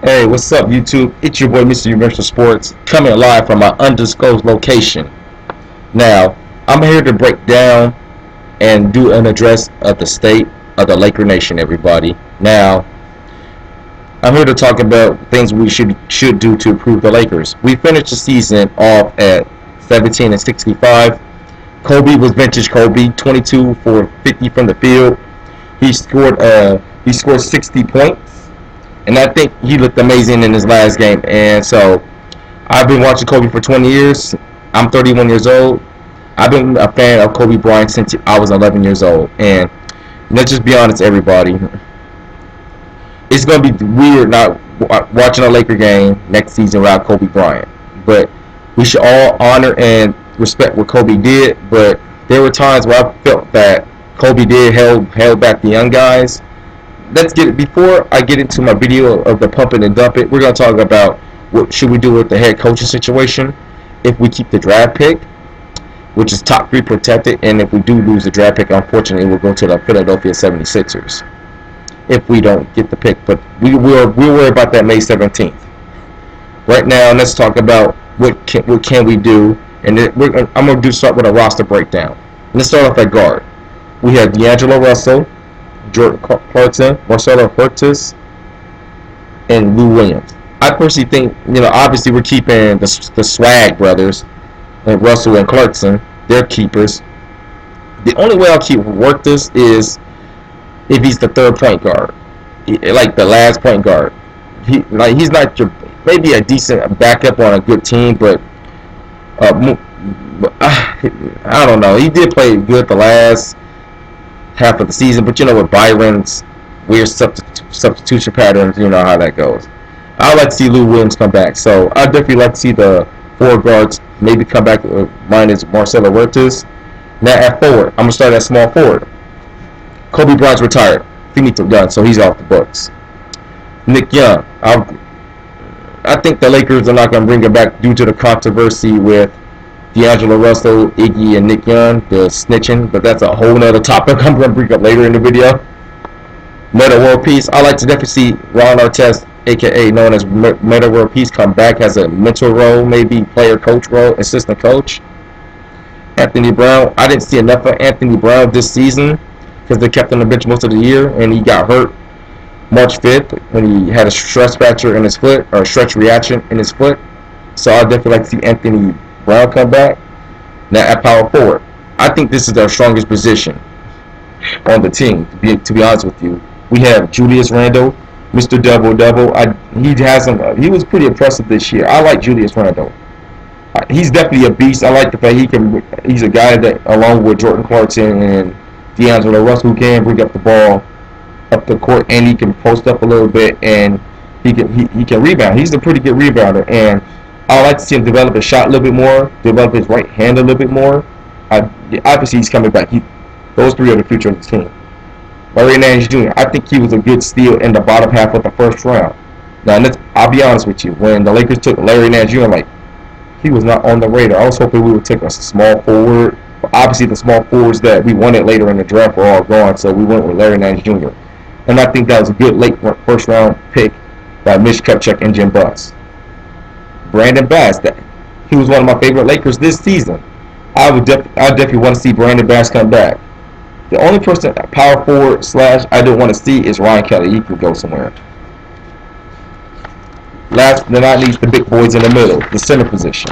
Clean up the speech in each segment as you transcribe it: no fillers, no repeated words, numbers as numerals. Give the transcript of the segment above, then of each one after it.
Hey, what's up, YouTube? It's your boy, Mr. Universal Sports, coming live from my undisclosed location. Now, I'm here to break down and do an address of the state of the Laker Nation, everybody. Now, I'm here to talk about things we should do to improve the Lakers. We finished the season off at 17 and 65. Kobe was vintage Kobe, 22 for 50 from the field. He scored 60 points, and I think he looked amazing in his last game. And so I've been watching Kobe for 20 years. I'm 31 years old. I've been a fan of Kobe Bryant since I was 11 years old. And let's just be honest, everybody. It's going to be weird not watching a Laker game next season without Kobe Bryant. But we should all honor and respect what Kobe did. But there were times where I felt that Kobe did held back the young guys. Let's get it before I get into my video of the pump it and dump it. We're going to talk about what should we do with the head coaching situation if we keep the draft pick, which is top 3 protected, and if we do lose the draft pick, unfortunately, we'll go to the Philadelphia 76ers if we don't get the pick. But we'll worry about that May 17th. Right now, let's talk about what can we do, and I'm going to start with a roster breakdown. Let's start off at guard. We have D'Angelo Russell, Jordan Clarkson, Marcelo Huertas, and Lou Williams. I personally think, obviously we're keeping the Swag brothers, and Russell and Clarkson. They're keepers. The only way I'll keep Huertas is if he's the third point guard, like the last point guard. He's not your, maybe a decent backup on a good team, but I don't know. He did play good the last half of the season, but with Byron's weird substitution patterns, you know how that goes. I'd like to see Lou Williams come back, so I'd definitely like to see the four guards maybe come back. Mine is Marcelo Huertas. Now at forward, I'm gonna start at small forward. Kobe Bryant's retired. He needs to done, so he's off the books. Nick Young, I think the Lakers are not gonna bring him back due to the controversy with D'Angelo Russell, Iggy, and Nick Young, the snitching, but that's a whole nother topic I'm going to bring up later in the video. Meta World Peace, I like to definitely see Ron Artest, aka known as Meta World Peace, come back as a mentor role, maybe player coach role, assistant coach. Anthony Brown, I didn't see enough of Anthony Brown this season because they kept him on the bench most of the year, and he got hurt March 5th when he had a stress fracture in his foot, or a stretch reaction in his foot. So I definitely like to see Anthony Brown come back. Now at power forward, I think this is their strongest position on the team. To be honest with you, we have Julius Randle, Mr. Double Double. He was pretty impressive this year. I like Julius Randle. He's definitely a beast. I like the fact he's a guy that, along with Jordan Clarkson and D'Angelo Russell, who can bring up the ball up the court, and he can post up a little bit, and he can rebound. He's a pretty good rebounder, and I would like to see him develop his shot a little bit more, develop his right hand a little bit more. Obviously, he's coming back. Those three are the future of the team. Larry Nance Jr., I think he was a good steal in the bottom half of the first round. Now, I'll be honest with you. When the Lakers took Larry Nance Jr., he was not on the radar. I was hoping we would take a small forward. But obviously, the small forwards that we wanted later in the draft were all gone, so we went with Larry Nance Jr. And I think that was a good late first round pick by Mitch Kupchak and Jim Buss. Brandon Bass, he was one of my favorite Lakers this season. I definitely want to see Brandon Bass come back. The only person power forward / I don't want to see is Ryan Kelly. He could go somewhere. Last but not least, the big boys in the middle, the center position.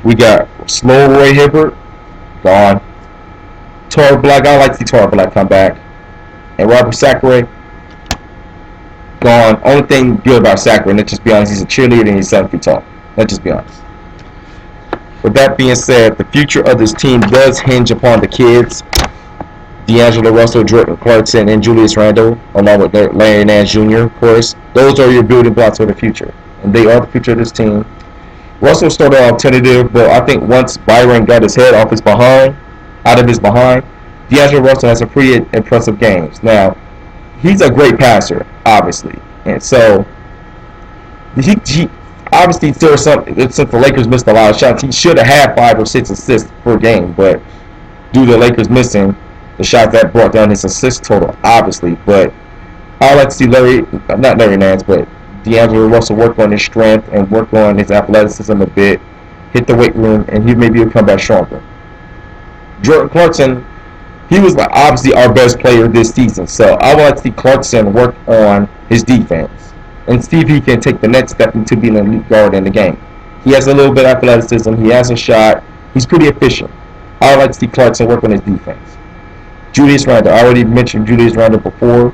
We got Slow Roy Hibbert, gone. Tor Black, I like to see Tor Black come back. And Robert Sacre, gone. Only thing good about Sacre, let's just be honest, he's a cheerleader and he's 7 feet tall. Let's just be honest. With that being said, the future of this team does hinge upon the kids, D'Angelo Russell, Jordan Clarkson, and Julius Randle, along with Larry Nance Jr., of course. Those are your building blocks for the future, and they are the future of this team. Russell started off tentative, but I think once Byron got his head out of his behind, D'Angelo Russell has some pretty impressive games. Now, he's a great passer, obviously, and so he obviously since the Lakers missed a lot of shots, he should have had 5 or 6 assists per game, but due to the Lakers missing the shots, that brought down his assist total, obviously. But I like to see not Larry Nance, but D'Angelo Russell work on his strength and work on his athleticism a bit, hit the weight room, and he maybe will come back stronger. Jordan Clarkson, he was like obviously our best player this season, so I would like to see Clarkson work on his defense and see if he can take the next step into being an elite guard in the game. He has a little bit of athleticism, he has a shot, he's pretty efficient. I would like to see Clarkson work on his defense. Julius Randle, I already mentioned Julius Randle before.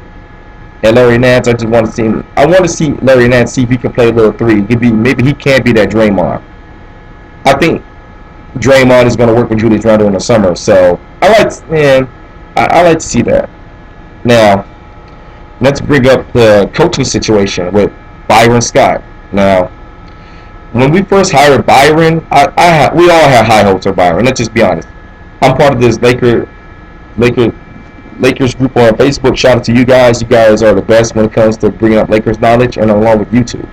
And Larry Nance, I just want to see him. I want to see Larry Nance see if he can play a little three. Maybe he can be that Draymond. I think Draymond is going to work with Julius Randle in the summer, so I like to see that. Now, let's bring up the coaching situation with Byron Scott. Now, when we first hired Byron, we all had high hopes for Byron. Let's just be honest. I'm part of this Lakers group on Facebook. Shout out to you guys. You guys are the best when it comes to bringing up Lakers knowledge, and along with YouTube.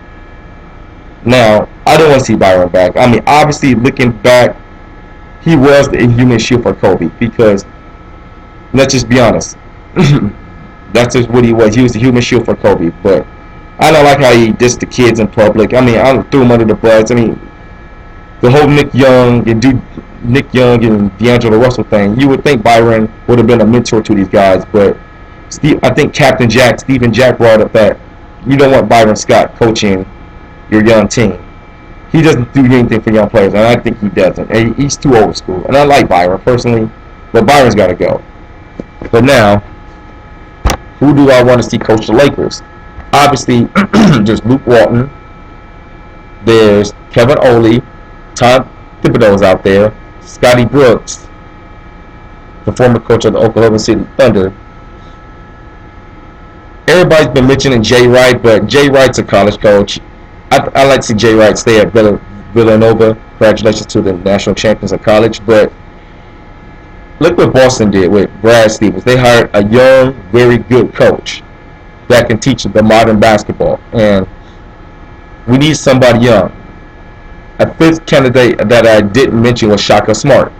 Now, I don't want to see Byron back. I mean, obviously, looking back, he was the inhuman shield for Kobe because, let's just be honest, that's just what he was. He was the human shield for Kobe. But I don't like how he dissed the kids in public. I mean, I threw him under the bus. I mean, the whole Nick Young and D'Angelo Russell thing, you would think Byron would have been a mentor to these guys, but I think Stephen Jack brought up that you don't want Byron Scott coaching your young team. He doesn't do anything for young players, and I think he doesn't. And he's too old school, and I like Byron personally, but Byron's got to go. But now, who do I want to see coach the Lakers? Obviously, there's Luke Walton, there's Kevin Ollie, Todd Thibodeau's out there, Scotty Brooks, the former coach of the Oklahoma City Thunder. Everybody's been mentioning Jay Wright, but Jay Wright's a college coach. I like to see Jay Wright stay at Villanova. Congratulations to the national champions of college. But look what Boston did with Brad Stevens. They hired a young, very good coach that can teach the modern basketball. And we need somebody young. A fifth candidate that I didn't mention was Shaka Smart.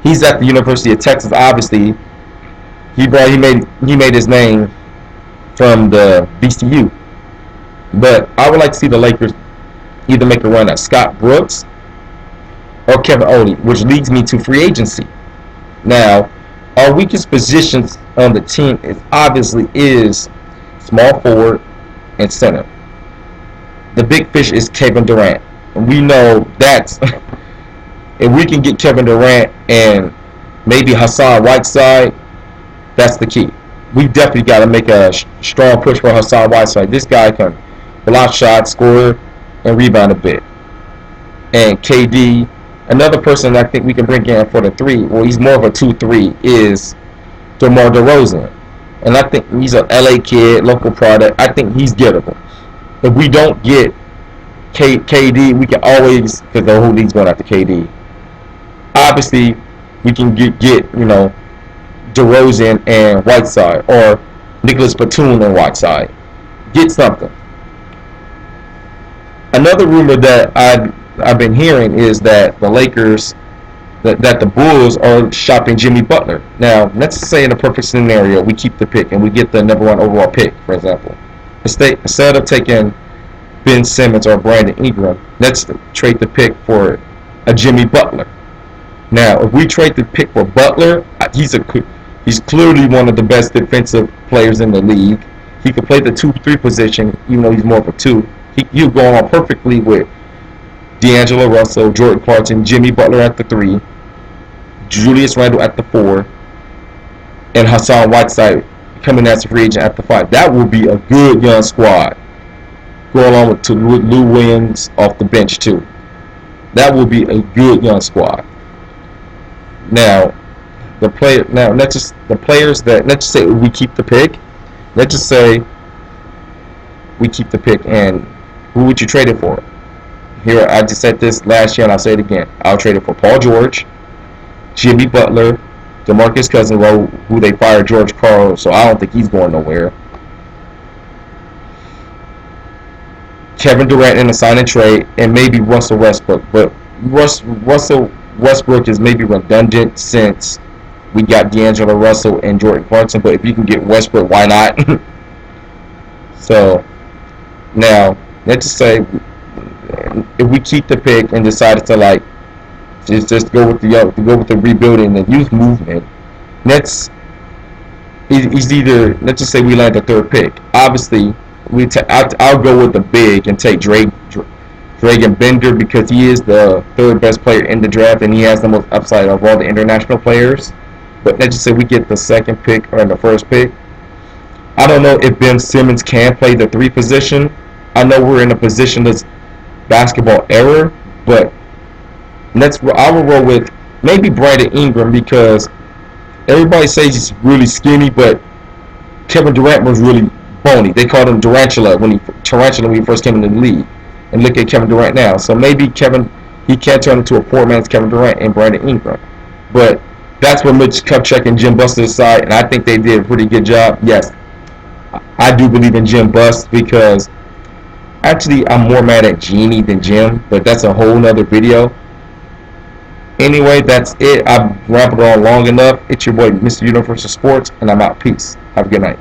He's at the University of Texas. Obviously, he made his name from the VCU. But I would like to see the Lakers either make a run at Scott Brooks or Kevin Ollie, which leads me to free agency. Now, our weakest positions on the team is small forward and center. The big fish is Kevin Durant. And we know that's if we can get Kevin Durant and maybe Hassan Whiteside, that's the key. We definitely got to make a strong push for Hassan Whiteside. This guy can block shots, score, and rebound a bit. And KD, another person I think we can bring in for the three, well, he's more of a 2-3, is DeMar DeRozan. And I think he's an LA kid, local product. I think he's gettable. If we don't get KD, we can always, because the whole league's going after KD. Obviously, we can get DeRozan and Whiteside, or Nicholas Batum and Whiteside. Get something. Another rumor that I've been hearing is that the Lakers, that the Bulls are shopping Jimmy Butler. Now, let's say in a perfect scenario, we keep the pick and we get the number 1 overall pick, for example. Instead of taking Ben Simmons or Brandon Ingram, let's trade the pick for a Jimmy Butler. Now, if we trade the pick for Butler, he's clearly one of the best defensive players in the league. He can play the 2-3 position, even though he's more of a 2. He'll go on perfectly with D'Angelo Russell, Jordan Clarkson, Jimmy Butler at the 3, Julius Randle at the 4, and Hassan Whiteside coming as a free agent at the 5. That will be a good young squad. Go along with Lou Williams off the bench too. That will be a good young squad. Now, let's just say we keep the pick. Let's just say we keep the pick, and who would you trade it for? Here, I just said this last year, and I'll say it again. I'll trade it for Paul George, Jimmy Butler, DeMarcus Cousins, who they fired George Karl, so I don't think he's going nowhere. Kevin Durant in a sign and trade, and maybe Russell Westbrook. But Russell Westbrook is maybe redundant since we got D'Angelo Russell and Jordan Clarkson. But if you can get Westbrook, why not? So Now, let's just say if we keep the pick and decided to like just go with the rebuilding and youth movement, let's is either let's just say we land the third pick. Obviously, I'll go with the big and take Dragan Bender because he is the third best player in the draft and he has the most upside of all the international players. But let's just say we get the second pick or the first pick. I don't know if Ben Simmons can play the three position. I know we're in a positionless basketball era, but I will roll with maybe Brandon Ingram because everybody says he's really skinny, but Kevin Durant was really bony. They called him Tarantula when he first came into the league. And look at Kevin Durant now. So maybe he can't turn into a poor man's Kevin Durant and Brandon Ingram. But that's what Mitch Kupchak and Jim Buss decide, and I think they did a pretty good job. Yes, I do believe in Jim Buss because actually I'm more mad at Genie than Jim, but that's a whole nother video. Anyway, that's it. I've rambled on long enough. It's your boy, Mr. Universal Sports, and I'm out. Peace. Have a good night.